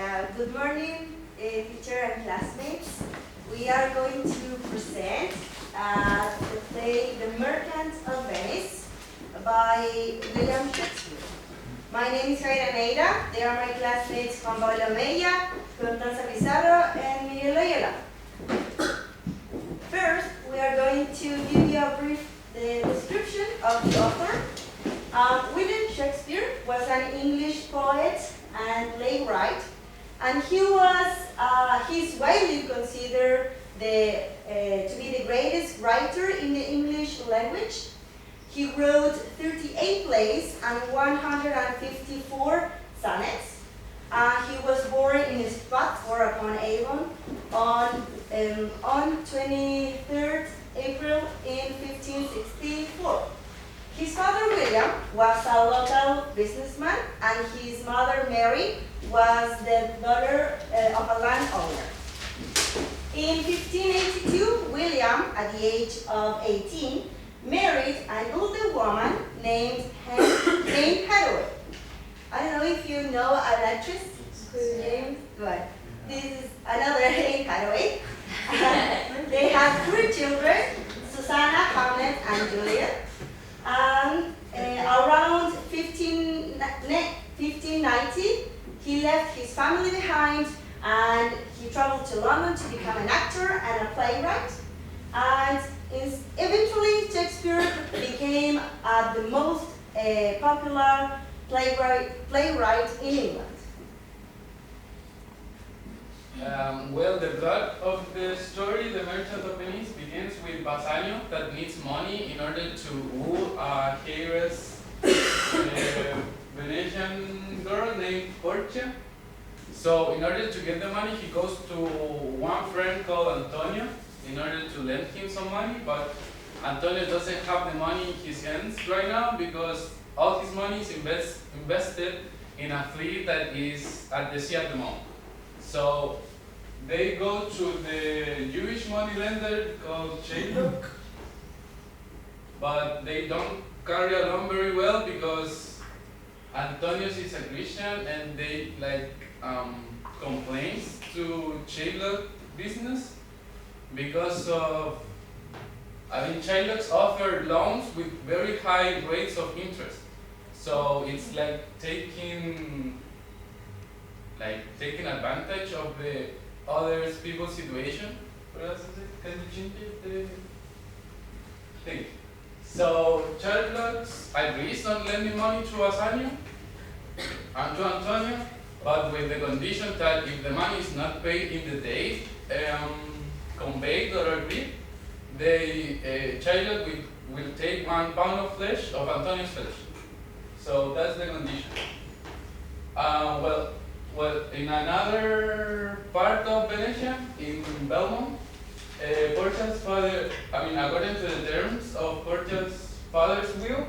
Good morning, teacher and classmates. We are going to present the play The Merchant of Venice by William Shakespeare. My name is Jaira Neira. They are my classmates Juan Pablo Mella, Constanza Pizarro, and Miguel Loyola. First, we are going to give you a brief description of the author. William Shakespeare was an English poet and playwright, and he's widely considered to be the greatest writer in the English language. He wrote 38 plays and 154 sonnets. He was born in Stratford upon Avon on 23rd April in 1564. His father William was a local businessman, and his mother Mary was the daughter of a landowner. In 1582, William, at the age of 18, married an older woman named Hathaway. I don't know if you know an actress whose name, but this is another Anne Hathaway. They have 3 children, Susanna, Hamlet, and Juliet. And around 1590, he left his family behind and he traveled to London to become an actor and a playwright. And eventually, Shakespeare became the most popular playwright in England. Well, the plot of the story, The Merchant of Venice, begins with Bassanio that needs money in order to woo a heiress Venetian girl named Portia. So in order to get the money, he goes to one friend called Antonio in order to lend him some money, but Antonio doesn't have the money in his hands right now because all his money is invested in a fleet that is at the sea at the moment. So they go to the Jewish moneylender called Shylock, but they don't carry along very well because Antonius is a Christian and they complains to Shylock business because of Shylock's offer loans with very high rates of interest. So it's like taking advantage of the other people's situation. Can you change the thing? So Shylock agrees on lending money to Bassanio and to Antonio, but with the condition that if the money is not paid in the date conveyed or agreed, Shylock will take 1 pound of flesh, of Antonio's flesh. So that's the condition. Well, in another part of Venetia, in Belmont, Portia's father, according to the terms of Portia's father's will,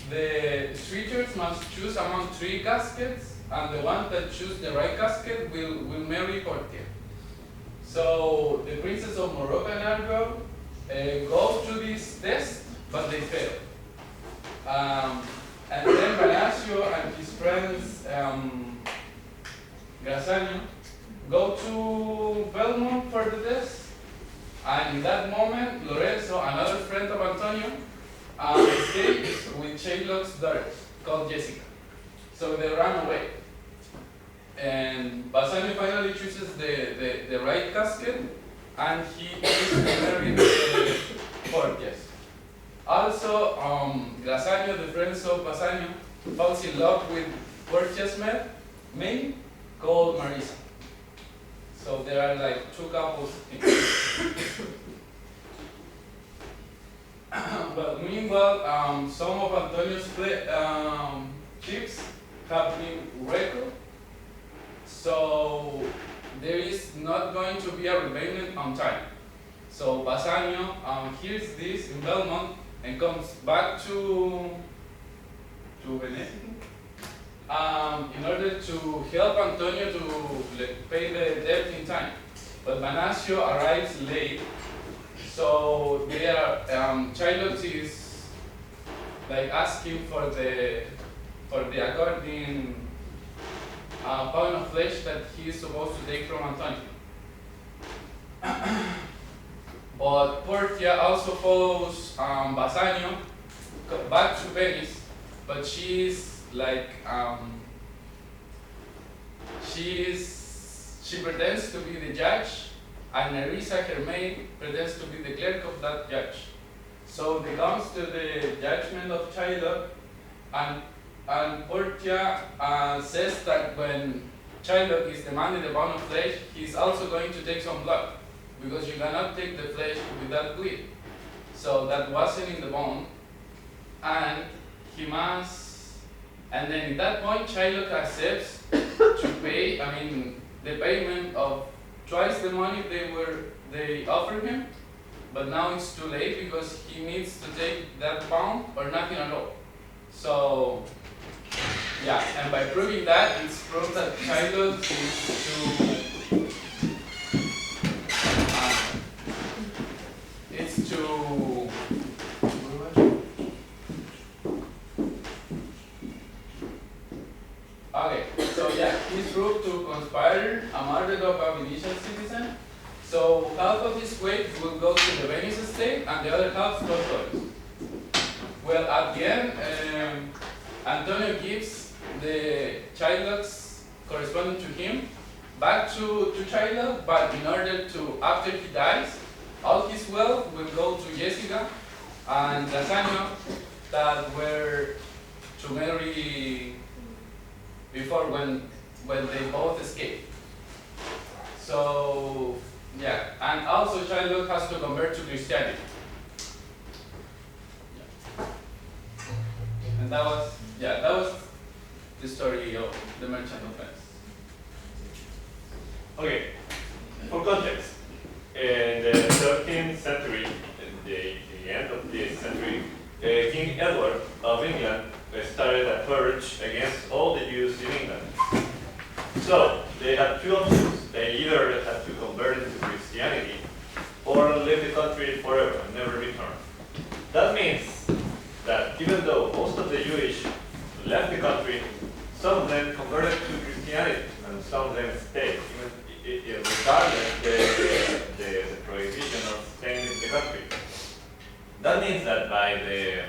the suitors must choose among 3 caskets, and the one that chooses the right casket will marry Portia. So the princes of Morocco and Argo go through this test, but they fail. And then Venancio and his friends Grassano go to Belmont for the test, and in that moment, Lorenzo, another friend of Antonio, escapes with Shylock's daughter, called Jessica. So they run away. And Bassanio finally chooses the right casket, and he is married Portia. Also, Grassano, the friends of Bassanio, falls in love with Portia's maid called Marisa. So there are 2 couples. But meanwhile, some of Antonio's ships have been wrecked, so there is not going to be a repayment on time. So Bassanio hears this in Belmont and comes back to Venice in order to help Antonio to pay the debt in time. But Venancio arrives late, so they are Shylock is asking for the according pound of flesh that he is supposed to take from Antonio. But Portia also follows Bassanio back to Venice, but she's like she pretends to be the judge, and Nerissa, her maid, pretends to be the clerk of that judge. So they comes to the judgment of Shylock, and Portia says that when Shylock is demanding the pound of flesh, he's also going to take some blood, because you cannot take the flesh without bleed. So that wasn't in the bone, and he must, and then at that point Shylock accepts to pay, the payment of twice the money they offered him, but now it's too late because he needs to take that pound or nothing at all. So yeah, and by proving that, it's proved that Shylock is to okay, so yeah, he's proved to conspire a murder of a Venetian citizen. So half of his weight will go to the Venice estate and the other half to Torres. Well, at the end, Antonio gives the Shylock's corresponding to him back to Shylock, but in order to, after he dies, all his wealth will go to Jessica and Bassanio that were to marry before when they both escaped. So yeah, and also Shylock has to convert to Christianity. Yeah. And that was the story of the Merchant of Venice. Okay, for context, in the 13th century, the end of this century, King Edward of England started a purge against all the Jews in England. So they had two options. They either had to convert into Christianity or leave the country forever and never return. That means that even though most of the Jewish left the country, some of them converted to Christianity and some of them stayed, even regardless the prohibition of staying in the country. That means that by the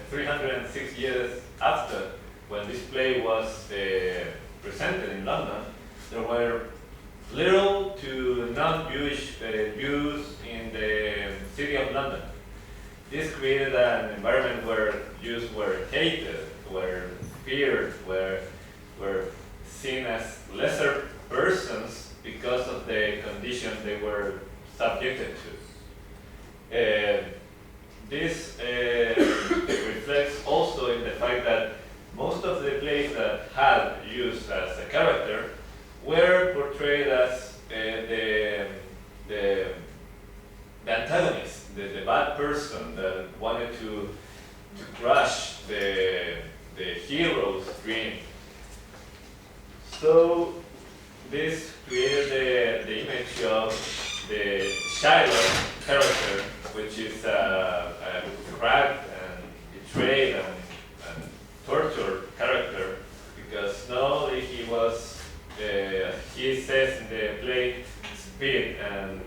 306 years after, when this play was presented in London, there were little to non-Jewish Jews in the city of London. This created an environment where Jews were hated, were feared, were seen as lesser persons because of the conditions they were subjected to. This reflects also in the fact that most of the plays that had Jews as a character were portrayed as the antagonist, the bad person that wanted to crush the hero's dream. So this created the image of the Shylock character, which is a cracked and betrayed and tortured character, because not only he was, he says in the play, spirit and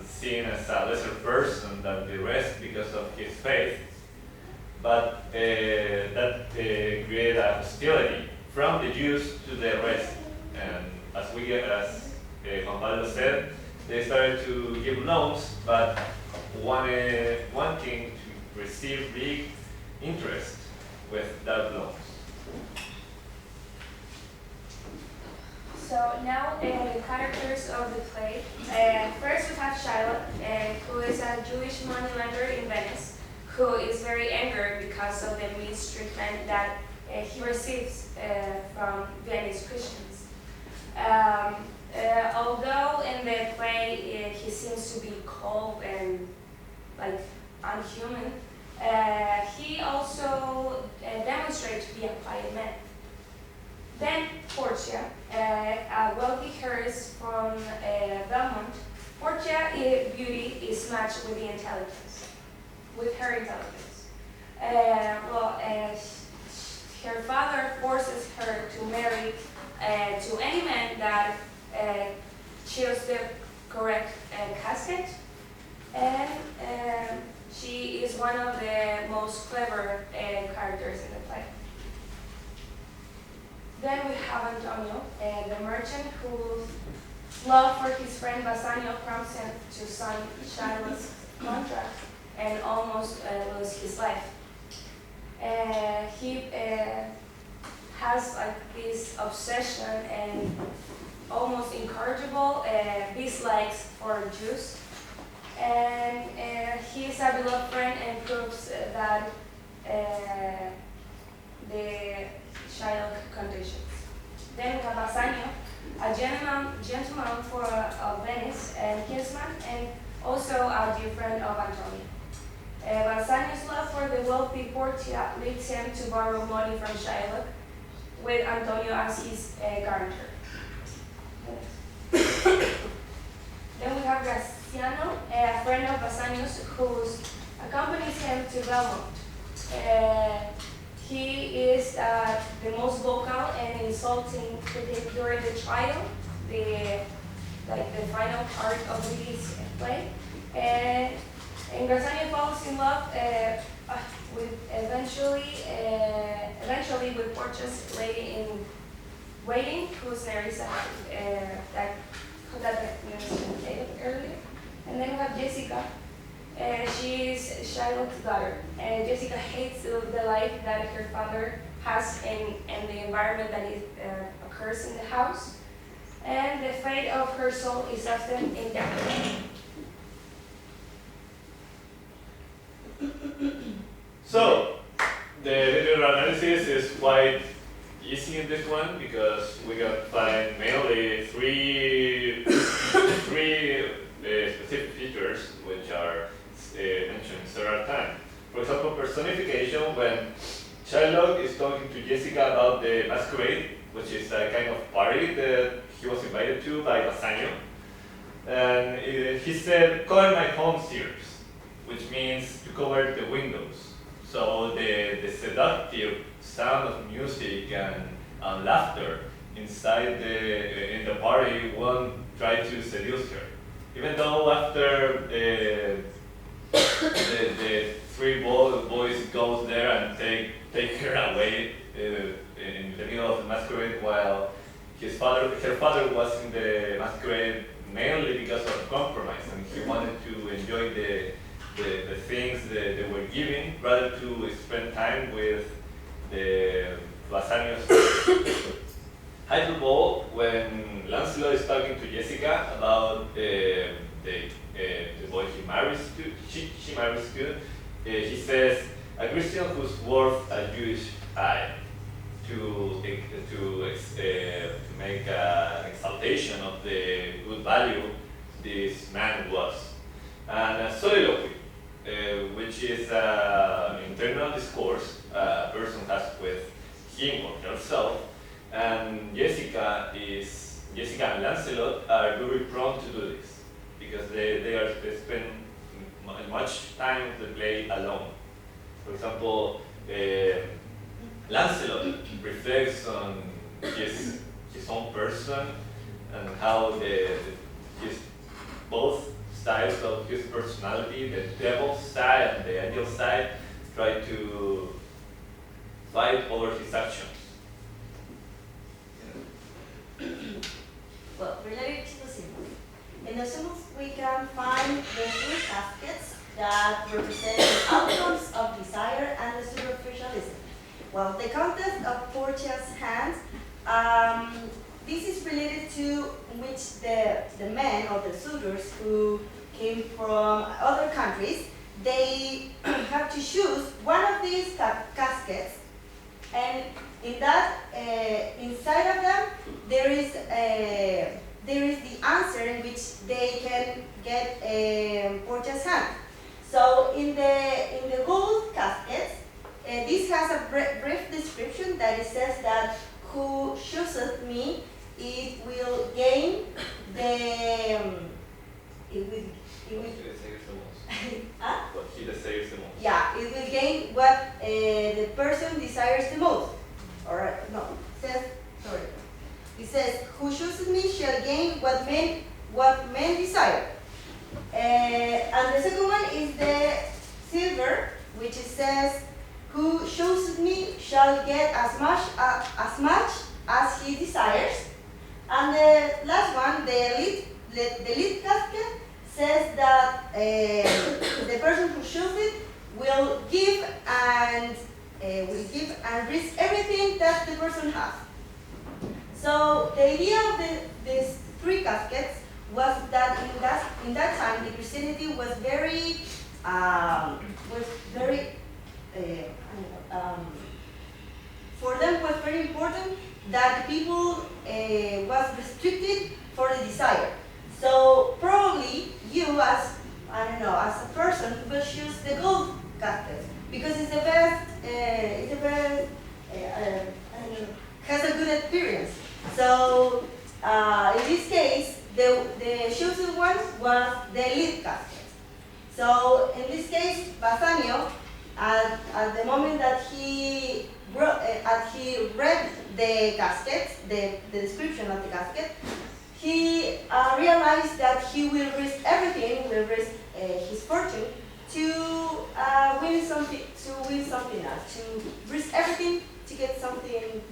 seen as a lesser person than the rest because of his faith, but that created a hostility from the Jews to the rest. And as Juan Pablo said, they started to give loans, but wanting to receive big interest with that loans. So now the characters of the play. First we have Shylock, who is a Jewish moneylender in Venice, who is very angry because of the mistreatment that he receives from Venice Christians. Although in the play he seems to be cold and like unhuman, he also demonstrates to be a quiet man. Then Portia, a wealthy heiress from Belmont. Portia's beauty is matched with the intelligence, with her intelligence. her father forces her to marry to any man that chooses the correct casket, and she is one of the most clever characters in the play. Then we have Antonio, the merchant whose love for his friend Bassanio prompts him to sign Shiloh's contract and almost lose his life. He has like this obsession and almost incorrigible dislikes for Jews, and he is a beloved friend and proves that the Shiloh conditions. Then we have Bassanio, a gentleman of Venice and kinsman, and also a dear friend of Antonio. Bassanio's love for the wealthy Portia leads him to borrow money from Shiloh, with Antonio as his guarantor. Then we have Graciano, a friend of Bassanio's, who accompanies him to Belmont. He is the most vocal and insulting critic during the trial, the final part of this play. And Graciano falls in love with eventually with Portia's lady in waiting, whose name is that we mentioned earlier. And then we have Jessica. She is Shiloh's daughter. Jessica hates the life that her father has and the environment that occurs in the house. And the fate of her soul is often in doubt. So, the literal analysis is quite easy in this one because we can find mainly three specific features which are mentioned several times. For example, personification, when Shylock is talking to Jessica about the masquerade, which is a kind of party that he was invited to by Bassanio. And he said, "Cover my home stairs," which means to cover the windows. So the seductive sound of music and laughter inside in the party won't try to seduce her. Even though after the three boys goes there and take her away in the middle of the masquerade, while her father was in the masquerade mainly because of compromise, and he wanted to enjoy the things that they were giving rather to spend time with the Bassanio's. Hyperbole, when Lancelot is talking to Jessica about the boy he marries to, she marries to, he says, "A Christian who's worth a Jewish eye," to make an exaltation of the good value this man was. And a soliloquy, which is an internal discourse a person has with him or herself, and Jessica and Lancelot are very prone to do this because they spend much time of the play alone. For example, Lancelot reflects on his own person and how his both sides of his personality, the devil side and the angel side, try to fight over his actions. Well, related to the symbols. In the symbols, we can find the three caskets that represent the outcomes of desire and the superficialism. Well, the contest of Portia's hands, this is related to which the men or the suitors who came from other countries, they have to choose one of these caskets, and in that, inside of them, there is the answer in which they can get Portia's hand. So in the gold caskets, this has a brief description that it says that who chooseth me, it will gain What he desires the most. Yeah, it will gain what the person desires the most. says, "Who chooses me shall gain what men desire." And the second one is the silver, which it says, "Who chooses me shall get as much as he desires." And the last one, the lead casket, says that the person who chooses it will give and risk everything that the person has. So the idea of these three caskets was that in that time the Christianity was very for them was very important that the people was restricted for the desire. So probably you as as a person will choose the gold casket because it's the best. Has a good experience. So in this case, the chosen one was the lead casket. So in this case, Bassanio, at the moment that he read the casket, the description of the casket, he realized that he will risk everything, will risk his fortune to win something else, to risk everything to get something.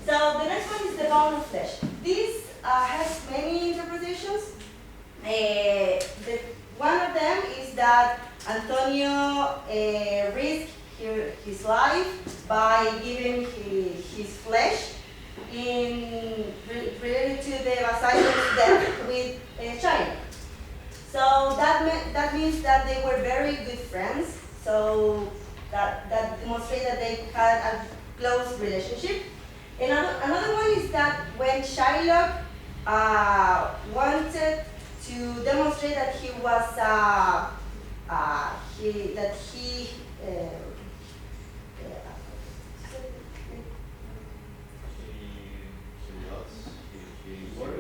So the next one is the bone of flesh. This has many interpretations. One of them is that Antonio risked his life by giving his flesh related to the Bassanio's death with China. So that means that they were very good friends. So that demonstrates that they had a close relationship. Another one is that when Shylock wanted to demonstrate that he was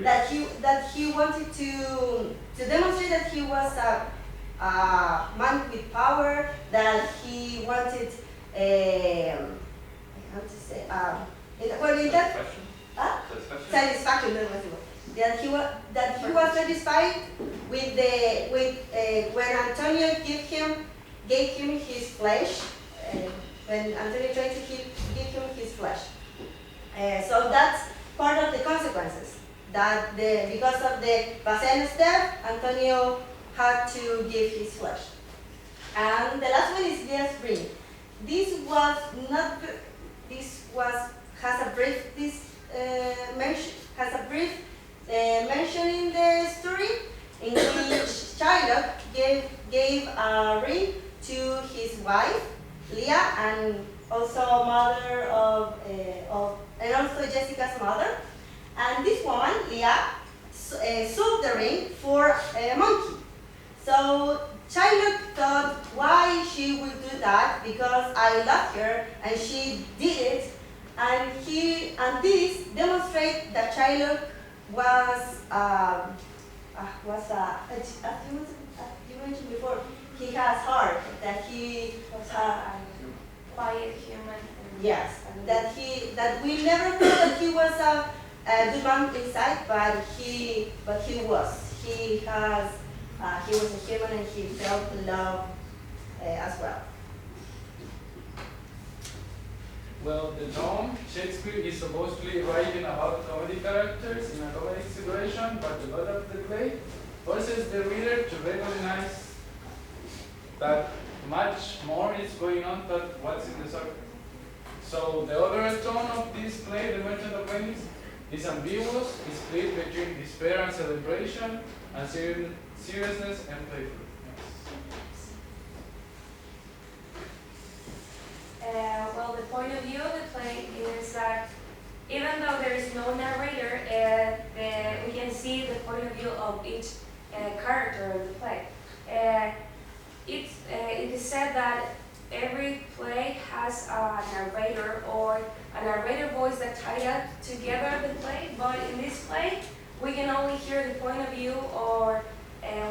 that he wanted to demonstrate that he was a man with power, that he wanted how to say satisfaction. That he was satisfied with when Antonio gave him his flesh. When Antonio tried to give him his flesh. So that's part of the consequences. That because of the Bassanio's death, Antonio had to give his flesh. And the last one is Leah's ring. This has a brief mention in the story in which Shylock gave a ring to his wife Leah, and also mother of and also Jessica's mother. And this woman, Leah, sold the ring for a monkey. So Shylock thought, why she would do that? Because I love her and she did it. And this demonstrates that Shylock was as you mentioned before, he has heart, that he was a quiet human. Yes, that we never thought that he was a good man inside, but he was. He was a human and he felt love as well. Well, the tone, Shakespeare is supposedly writing about comedy characters in a comedic situation, but the plot of the play forces the reader to recognize that much more is going on than what's in the surface. So the overall tone of this play, The Merchant of Venice, is ambiguous, is split between despair and celebration, and seriousness and playfulness. Well, the point of view of the play is that even though there is no narrator, we can see the point of view of each character in the play. It is said that every play has a narrator or a narrator voice that tie up together the play, but in this play, we can only hear the point of view or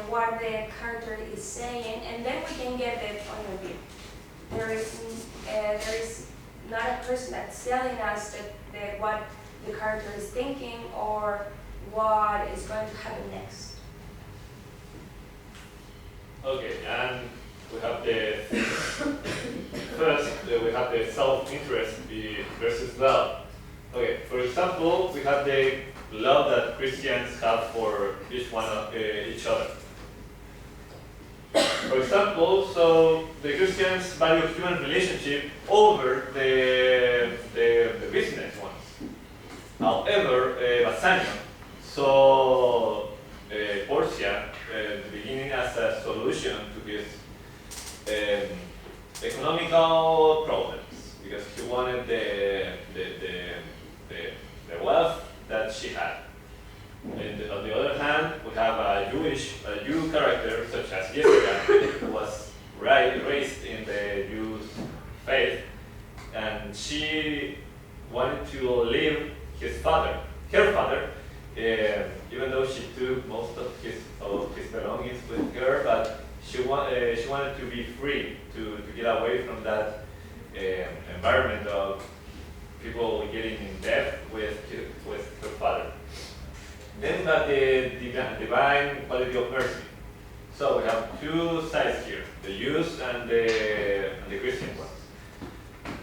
what the character is saying, and then we can get the point of view. There is not a person that's telling us that what the character is thinking or what is going to happen next. Okay, and we have the first, we have the self-interest versus love. Okay, for example, we have the love that Christians have for each other. For example, so the Christians value human relationship over the business ones. However, Bassanio saw Portia at the beginning as a solution to his economical problems, because he wanted the wealth that she had. And on the other hand, we have a Jew character such as Jessica, who was raised in the Jewish faith, and she wanted to leave her father, even though she took most of his belongings with her, but she wanted to be free, to get away from that environment of people getting in debt with her father. Then we have the divine quality of mercy. So we have two sides here, the Jews and the Christian ones.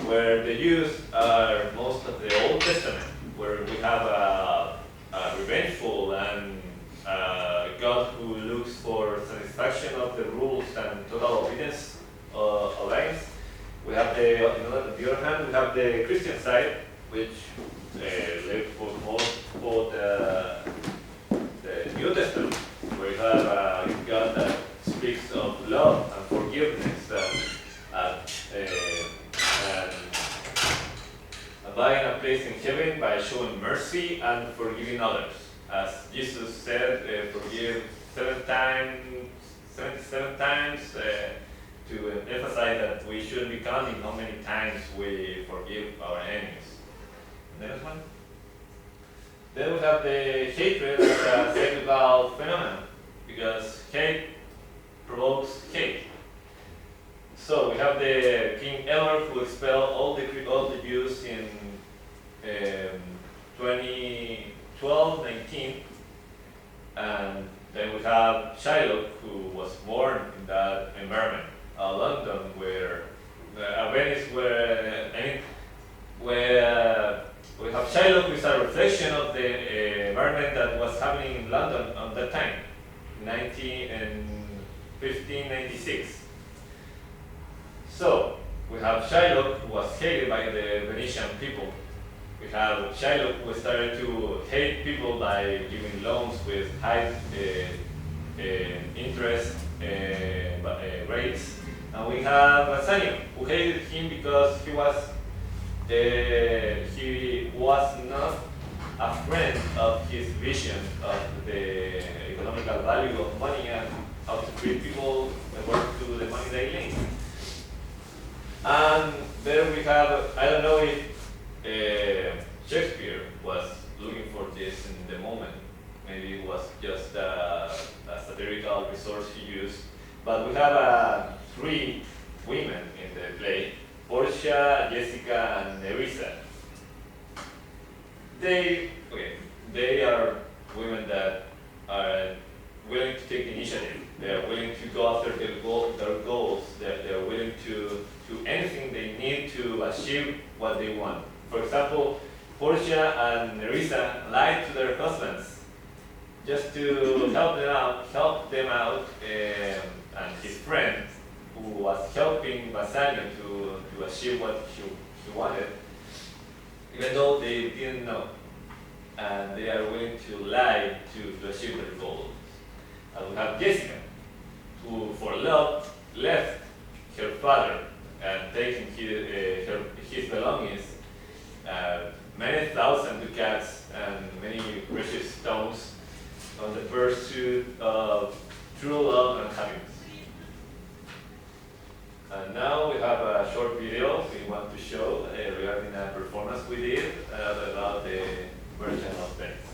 Where the Jews are most of the Old Testament, where we have a revengeful and God who looks for satisfaction of the rules and total obedience. We have on the other hand, we have the Christian side, which live for the New Testament, where you have a God that speaks of love and forgiveness and buying a place in heaven by showing mercy and forgiving others. As Jesus said, forgive 77 times, to emphasize that we shouldn't be counting how many times we forgive our enemies. Next one. Then we have the hatred as a cyclical phenomenon, because hate provokes hate. So we have the King Edward who expelled all the Jews in 2012-19, and then we have Shylock who was born in that environment. London, where Venice, where we have Shylock, which is a reflection of the environment that was happening in London at that time, 1596. So we have Shylock, who was hated by the Venetian people. We have Shylock, who started to hate people by giving loans with high interest rates. And we have Bassanio, who hated him because he was not a friend of his vision of the economical value of money and how to treat people according to the money they lend. And there we have, I don't know if Shakespeare was looking for this in the moment. Maybe it was just a satirical resource he used. But we have three women in the play, Portia, Jessica, and Nerissa. They are women that are willing to take initiative. They are willing to go after their goals. They are willing to do anything they need to achieve what they want. For example, Portia and Nerissa lied to their husbands just to help them out, and his friend, who was helping Bassanio to achieve what he wanted, even though they didn't know. And they are willing to lie to achieve their goals. And we have Jessica, who for love left her father and taking his belongings, many thousand ducats and many precious stones, on the pursuit of true love and happiness. And now we have a short video we want to show regarding a performance we did about the Merchant of Venice.